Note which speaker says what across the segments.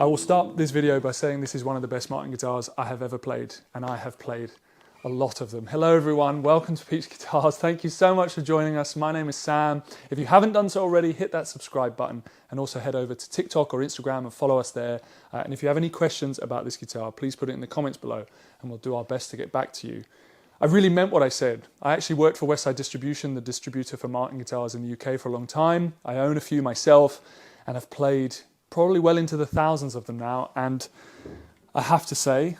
Speaker 1: I will start this video by saying this is one of the best Martin guitars I have ever played, and I have played a lot of them. Hello everyone, welcome to Peach Guitars. Thank you so much for joining us. My name is Sam. If you haven't done so already, hit that subscribe button and also head over to TikTok or Instagram and follow us there. And if you have any questions about this guitar, please put it in the comments below and we'll do our best to get back to you. I really meant what I said. I actually worked for Westside Distribution, the distributor for Martin guitars in the UK for a long time. I own a few myself and have played probably well into the thousands of them now. And I have to say,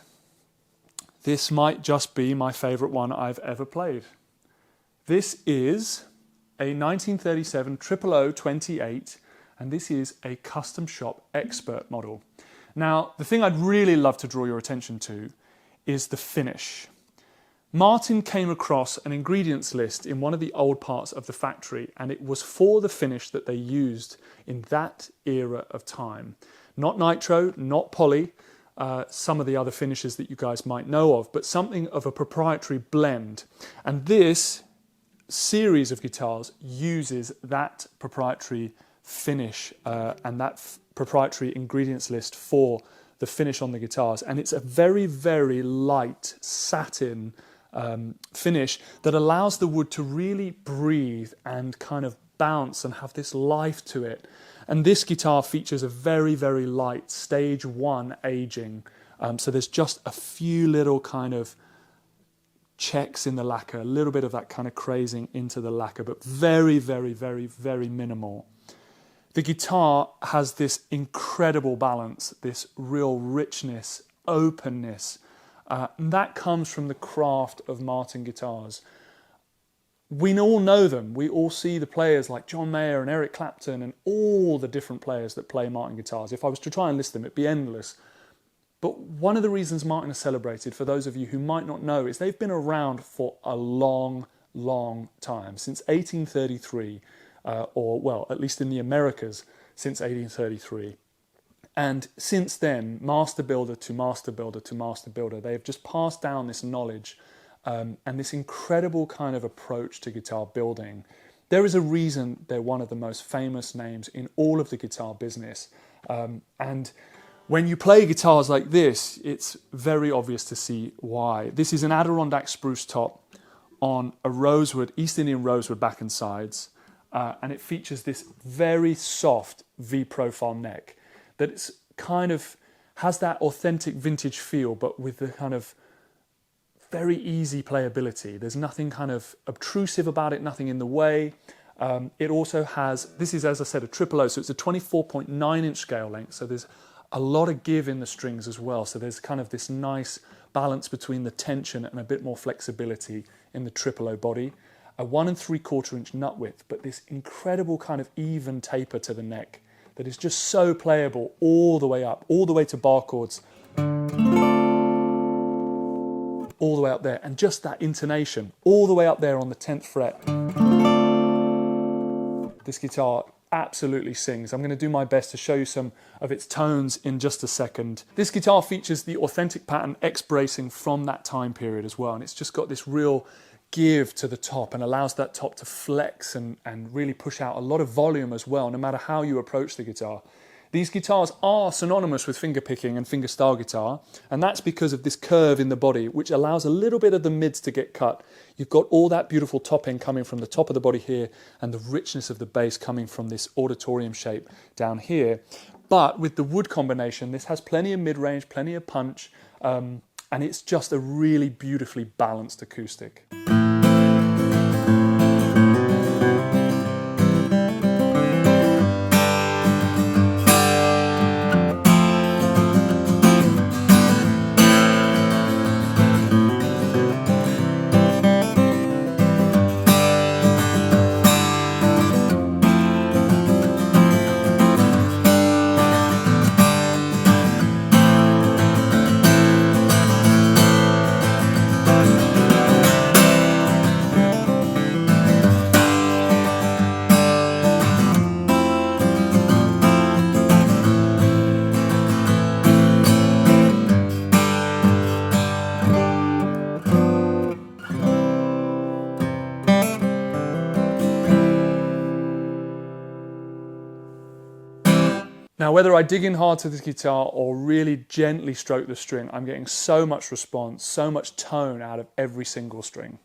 Speaker 1: this might just be my favourite one I've ever played. This is a 1937 000 28, and this is a custom shop expert model. Now, the thing I'd really love to draw your attention to is the finish. Martin came across an ingredients list in one of the old parts of the factory, and it was for the finish that they used in that era of time. Not nitro, not poly, some of the other finishes that you guys might know of, but something of a proprietary blend. And this series of guitars uses that proprietary finish and that proprietary ingredients list for the finish on the guitars. And it's a very, very light satin finish that allows the wood to really breathe and kind of bounce and have this life to it. And this guitar features a very, very light stage 1 aging. So there's just a few little kind of checks in the lacquer, a little bit of that kind of crazing into the lacquer, but very, very, very, very minimal. The guitar has this incredible balance, this real richness, openness, and that comes from the craft of Martin guitars. We all know them. We all see the players like John Mayer and Eric Clapton and all the different players that play Martin guitars. If I was to try and list them, it'd be endless. But one of the reasons Martin is celebrated, for those of you who might not know, is they've been around for a long, long time, since 1833, or well, at least in the Americas, since 1833. And since then, master builder to master builder to master builder, they've just passed down this knowledge and this incredible kind of approach to guitar building. There is a reason they're one of the most famous names in all of the guitar business. And when you play guitars like this, it's very obvious to see why. This is an Adirondack spruce top on a rosewood, East Indian rosewood back and sides. And it features this very soft V-profile neck that it's kind of has that authentic vintage feel, but with the kind of very easy playability. There's nothing kind of obtrusive about it, nothing in the way. It also has, this is, as I said, a 000, so it's a 24.9 inch scale length, so there's a lot of give in the strings as well, so there's kind of this nice balance between the tension and a bit more flexibility in the 000 body. A 1 3/4 inch nut width, but this incredible kind of even taper to the neck that is just so playable all the way up, all the way to bar chords, all the way up there, and just that intonation, all the way up there on the 10th fret. This guitar absolutely sings. I'm going to do my best to show you some of its tones in just a second. This guitar features the authentic pattern X bracing from that time period as well, and it's just got this real give to the top and allows that top to flex and really push out a lot of volume as well, no matter how you approach the guitar. These guitars are synonymous with fingerpicking and fingerstyle guitar, and that's because of this curve in the body, which allows a little bit of the mids to get cut. You've got all that beautiful top end coming from the top of the body here, and the richness of the bass coming from this auditorium shape down here. But with the wood combination, this has plenty of mid-range, plenty of punch, and it's just a really beautifully balanced acoustic. Now, whether I dig in hard to this guitar or really gently stroke the string, I'm getting so much response, so much tone out of every single string.